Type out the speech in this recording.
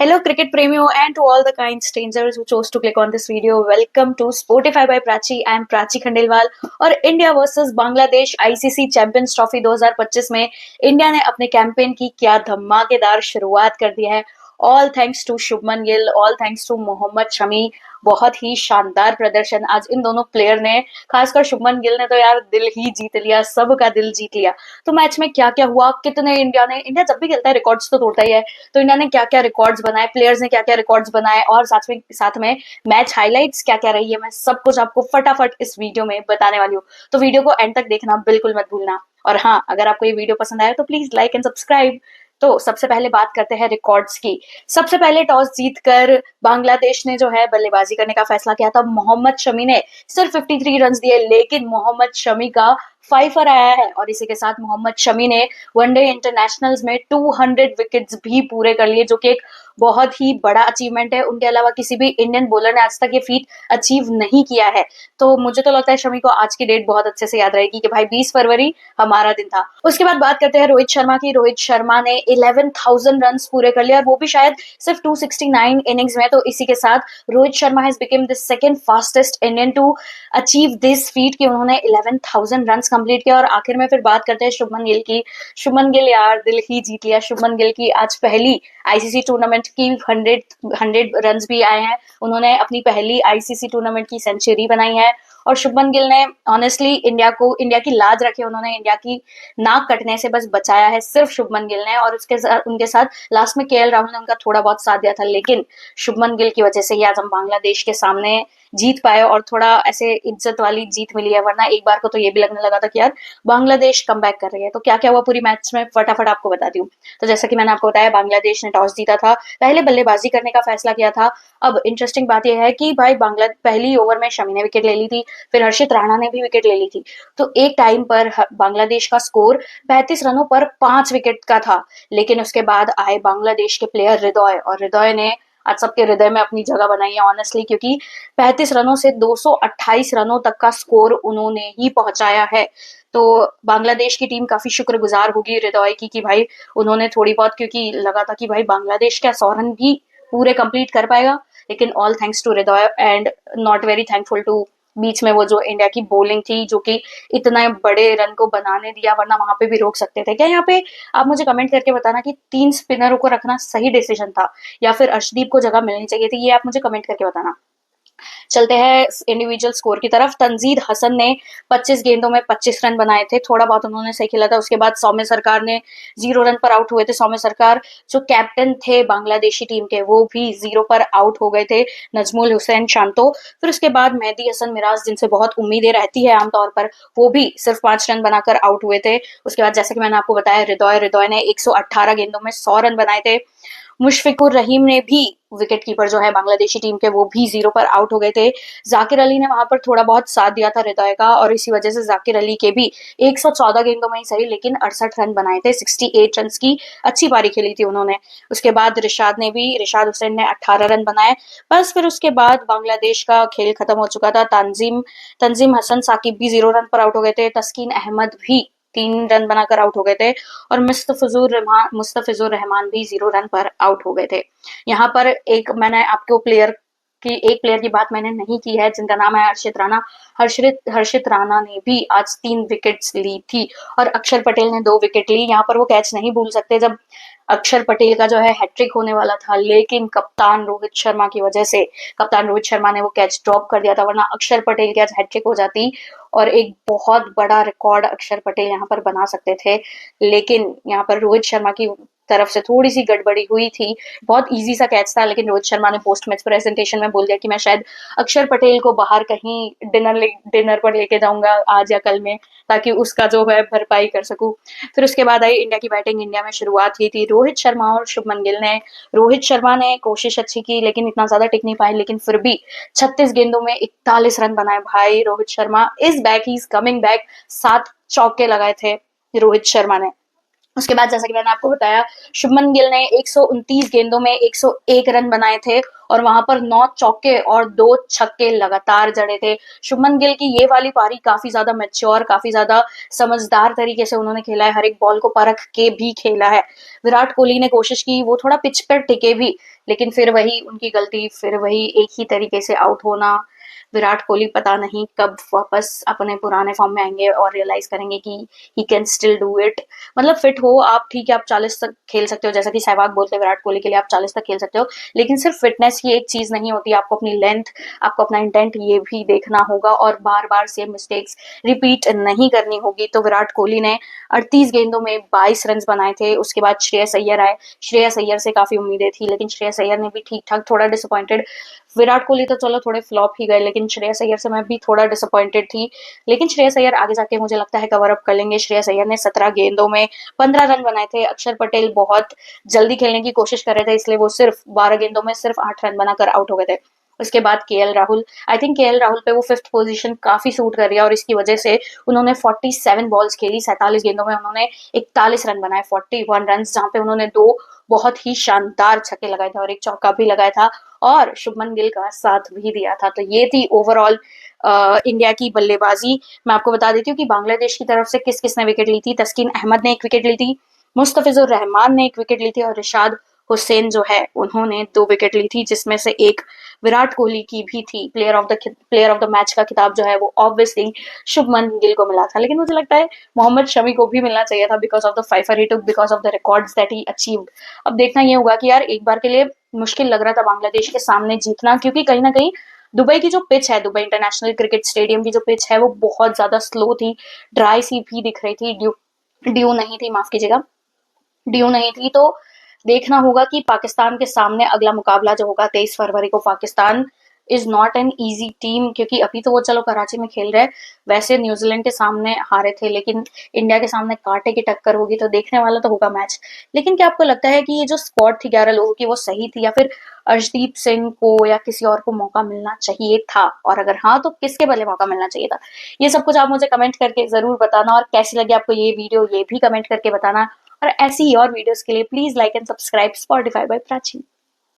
Hello, cricket premio, and to all the kind strangers who chose to click on this video. Welcome to Spotify by Prachi. I am Prachi Khandelwal और India versus Bangladesh ICC champions trophy 2025 में India ने अपने campaign की क्या धमाकेदार शुरुआत कर दी है। All thanks to Shubman Gill, all thanks to Mohammed Shami. बहुत ही शानदार प्रदर्शन आज इन दोनों प्लेयर ने, खासकर शुभमन गिल ने तो यार दिल ही जीत लिया, सबका दिल जीत लिया। तो मैच में क्या क्या हुआ, कितने इंडिया जब भी खेलता है रिकॉर्ड्स तो तोड़ता ही है, तो इंडिया ने क्या क्या रिकॉर्ड्स बनाए, प्लेयर्स ने क्या क्या रिकॉर्ड्स बनाए और साथ में मैच हाइलाइट्स क्या क्या रही है, मैं सब कुछ आपको फटाफट इस वीडियो में बताने वाली हूँ। तो वीडियो को एंड तक देखना बिल्कुल मत भूलना। और हाँ, अगर आपको ये वीडियो पसंद आया तो प्लीज लाइक एंड सब्सक्राइब। तो सबसे पहले बात करते हैं रिकॉर्ड्स की। सबसे पहले टॉस जीतकर बांग्लादेश ने जो है बल्लेबाजी करने का फैसला किया था। मोहम्मद शमी ने सिर्फ 53 रन दिए, लेकिन मोहम्मद शमी का फाइफर आया है और इसी के साथ मोहम्मद शमी ने वनडे इंटरनेशनल्स में 200 विकेट्स भी पूरे कर लिए, जो कि एक बहुत ही बड़ा अचीवमेंट है। उनके अलावा किसी भी इंडियन बॉलर ने आज तक ये फीट अचीव नहीं किया है। तो मुझे तो लगता है शमी को आज की डेट बहुत अच्छे से याद रहेगी कि भाई 20 फरवरी हमारा दिन था। उसके बाद बात करते हैं रोहित शर्मा की। रोहित शर्मा ने 11,000 रन पूरे कर लिया और वो भी शायद सिर्फ 269 इनिंग्स में। तो इसी के साथ Rohit Sharma has become the second fastest Indian to achieve this feat कि उन्होंने 11,000 रन कंप्लीट किया। और आखिर में फिर बात करते हैं शुभमन गिल की। शुभमन गिल यार दिल ही जीत लिया। शुभमन गिल की आज पहली आईसीसी टूर्नामेंट की 100 रन भी आए हैं। उन्होंने अपनी पहली आईसीसी टूर्नामेंट की सेंचुरी बनाई है और शुभमन गिल ने ऑनेस्टली इंडिया की लाज रखी। उन्होंने इंडिया की नाक कटने से बस बचाया है सिर्फ शुभमन गिल ने, और उनके साथ लास्ट में केएल राहुल ने उनका थोड़ा बहुत साथ दिया था, लेकिन शुभमन गिल की वजह से ही आज हम बांग्लादेश के सामने जीत पाए और थोड़ा ऐसे इज्जत वाली जीत मिली है। वरना एक बार को तो ये भी लगने लगा था कि यार बांग्लादेश कमबैक कर रही है। तो क्या क्या हुआ पूरी मैच में फटाफट आपको बताती हूँ। तो जैसा कि मैंने आपको बताया, बांग्लादेश ने टॉस जीता था, पहले बल्लेबाजी करने का फैसला किया था। अब इंटरेस्टिंग बात यह है कि भाई पहली ओवर में शमी ने विकेट ले ली थी, फिर हर्षित राणा ने भी विकेट ले ली थी। तो एक टाइम पर बांग्लादेश का स्कोर 35 रनों पर 5 विकेट का था, लेकिन उसके बाद आए बांग्लादेश के प्लेयर हृदय, और हृदय ने आज सबके हृदय में अपनी जगह बनाई है ऑनेस्टली, क्योंकि 35 रनों से 228 रनों तक का स्कोर उन्होंने ही पहुंचाया है। तो बांग्लादेश की टीम काफी शुक्रगुजार होगी हृदय की कि भाई उन्होंने थोड़ी बहुत, क्योंकि लगा था कि भाई बांग्लादेश क्या 100 रन भी पूरे कंप्लीट कर पाएगा, लेकिन all thanks to Hriday and not very thankful to बीच में वो जो इंडिया की बॉलिंग थी, जो कि इतना बड़े रन को बनाने दिया, वरना वहां पे भी रोक सकते थे क्या यहाँ पे। आप मुझे कमेंट करके बताना कि 3 स्पिनरों को रखना सही डिसीजन था या फिर अर्शदीप को जगह मिलनी चाहिए थी। ये आप मुझे कमेंट करके बताना। चलते हैं इंडिविजुअल स्कोर की तरफ। तंजीद हसन ने 25 गेंदों में 25 रन बनाए थे, थोड़ा बहुत उन्होंने सही खेला था। उसके बाद सौम्य सरकार ने 0 रन पर आउट हुए थे। सौम्य सरकार जो कैप्टन थे बांग्लादेशी टीम के, वो भी 0 पर आउट हो गए थे। नजमुल हुसैन शांतो, फिर उसके बाद मेहदी हसन मिराज, जिनसे बहुत उम्मीदें रहती है आमतौर पर, वो भी सिर्फ 5 रन बनाकर आउट हुए थे। उसके बाद जैसे कि मैंने आपको बताया, हृदय ने 118 गेंदों में 100 रन बनाए थे। मुशफिकुर रहीम ने भी, विकेट कीपर जो है बांग्लादेशी टीम के, वो भी 0 पर आउट हो गए थे। जाकिर अली ने वहां पर थोड़ा बहुत साथ दिया था हृदय का, और इसी वजह से जाकिर अली के भी 114 गेंदों में ही सही, लेकिन 68 रन बनाए थे। 68 रन की अच्छी पारी खेली थी उन्होंने। उसके बाद रिशाद हुसैन ने 18 रन बनाए। बस फिर उसके बाद बांग्लादेश का खेल खत्म हो चुका था। तंजीम हसन साकिब भी 0 रन पर आउट हो गए थे। तस्कीन अहमद भी 3 रन बनाकर आउट हो गए थे, और मुस्तफिजुर रहमान भी 0 रन पर आउट हो गए थे। यहाँ पर एक प्लेयर की बात मैंने नहीं की है, जिनका नाम है हर्षित राणा। हर्षित राणा ने भी आज 3 विकेट्स ली थी, और अक्षर पटेल ने 2 विकेट ली। यहाँ पर वो कैच नहीं भूल सकते जब अक्षर पटेल का जो है हैट्रिक होने वाला था, लेकिन कप्तान रोहित शर्मा ने वो कैच ड्रॉप कर दिया था, वरना अक्षर पटेल की आज हैट्रिक हो जाती और एक बहुत बड़ा रिकॉर्ड अक्षर पटेल यहाँ पर बना सकते थे। लेकिन यहाँ पर रोहित शर्मा की तरफ से थोड़ी सी गड़बड़ी हुई थी। बहुत इजी सा कैच था, लेकिन रोहित शर्मा ने पोस्ट मैच प्रेजेंटेशन में बोल दिया कि मैं शायद अक्षर पटेल को बाहर कहीं डिनर पर लेके जाऊंगा आज या कल में, ताकि उसका जो है भरपाई कर सकूं। फिर उसके बाद आई इंडिया की बैटिंग। इंडिया में शुरुआत हुई थी रोहित शर्मा और शुभमन गिल ने। रोहित शर्मा ने कोशिश अच्छी की, लेकिन इतना ज्यादा टिक नहीं पाए, लेकिन फिर भी 36 गेंदों में 41 रन बनाए। भाई Rohit Sharma is back, he is coming back. 7 चौके लगाए थे रोहित शर्मा ने। उसके बाद जैसा कि मैंने आपको बताया, शुभमन गिल ने 129 गेंदों में 101 रन बनाए थे और वहां पर 9 चौके और 2 छक्के लगातार जड़े थे। शुभमन गिल की ये वाली पारी काफी ज्यादा मैच्योर, काफी ज्यादा समझदार तरीके से उन्होंने खेला है, हर एक बॉल को परख के भी खेला है। विराट कोहली ने कोशिश की, वो थोड़ा पिच पर टिके भी, लेकिन फिर वही उनकी गलती, फिर वही एक ही तरीके से आउट होना। विराट कोहली पता नहीं कब वापस अपने पुराने फॉर्म में आएंगे और रियलाइज करेंगे कि he can still do it. मतलब फिट हो आप, ठीक है, आप 40 तक खेल सकते हो, जैसा कि सहवाग बोलते हैं विराट कोहली के लिए, आप 40 तक खेल सकते हो, लेकिन सिर्फ फिटनेस ही एक चीज नहीं होती, आपको अपनी लेंथ, आपको अपना इंटेंट ये भी देखना होगा और बार बार सेम मिस्टेक्स रिपीट नहीं करनी होगी। तो विराट कोहली ने 38 गेंदों में 22 रन बनाए थे। उसके बाद श्रेयस अय्यर आए। श्रेयस अय्यर से काफी उम्मीदें थी, लेकिन श्रेयस अय्यर ने भी ठीक ठाक, थोड़ा डिसअपॉइंटेड। विराट कोहली तो चलो थोड़े फ्लॉप ही गए, लेकिन श्रेयस अय्यर से मैं भी थोड़ा डिसअपॉइंटेड थी। लेकिन श्रेयस अय्यर आगे जाके मुझे लगता है कवर अप कर लेंगे। श्रेयस अय्यर ने 17 गेंदों में 15 रन बनाए थे। अक्षर पटेल बहुत जल्दी खेलने की कोशिश कर रहे थे, इसलिए वो सिर्फ 12 गेंदों में सिर्फ 8 रन बनाकर आउट हो गए थे। उसके बाद KL Rahul, I think KL Rahul पे वो फिफ्थ पोजीशन काफी सूट कर रही है और इसकी वजह से उन्होंने 47 बॉल्स खेली, 47 गेंदों में उन्होंने 41 रन बनाए, 41 रन, जहां पे उन्होंने 2 बहुत ही शानदार छक्के लगाए थे और एक चौका भी लगाया था और शुभमन गिल का साथ भी दिया था। तो ये थी ओवरऑल इंडिया की बल्लेबाजी। मैं आपको बता देती हूँ कि बांग्लादेश की तरफ से किस किसने विकेट ली थी। तस्कीन अहमद ने एक विकेट ली थी, मुस्तफिजुर रहमान ने एक विकेट ली थी और रिशाद हुसैन जो है उन्होंने 2 विकेट ली थी, जिसमें से एक विराट कोहली की भी थी। प्लेयर ऑफ द मैच का खिताब जो है वो ऑब्वियसली शुभमन गिल को मिला था, लेकिन मुझे लगता है मोहम्मद शमी को भी मिलना चाहिए था because of the fifer he took, because of the records that he achieved. अब देखना ये होगा कि यार एक बार के लिए मुश्किल लग रहा था बांग्लादेश के सामने जीतना, क्योंकि कहीं ना कहीं दुबई की जो पिच है, दुबई इंटरनेशनल क्रिकेट स्टेडियम की जो पिच है वो बहुत ज्यादा स्लो थी, ड्राई सी भी दिख रही थी, ड्यू ड्यू नहीं थी, माफ कीजिएगा, ड्यू नहीं थी। तो देखना होगा कि पाकिस्तान के सामने अगला मुकाबला जो होगा 23 फरवरी को, Pakistan is not an easy team, क्योंकि अभी तो वो चलो कराची में खेल रहे हैं, वैसे न्यूजीलैंड के सामने हारे थे, लेकिन इंडिया के सामने कांटे की टक्कर होगी, तो देखने वाला तो होगा मैच। लेकिन क्या आपको लगता है कि ये जो स्क्वाड थी 11 लोगों की वो सही थी, या फिर अर्शदीप सिंह को या किसी और को मौका मिलना चाहिए था, और अगर हाँ तो किसके बदले मौका मिलना चाहिए था? ये सब कुछ आप मुझे कमेंट करके जरूर बताना, और कैसी लगी आपको ये वीडियो ये भी कमेंट करके बताना। और ऐसी ही और वीडियोस के लिए please like and subscribe Spotify by Prachi.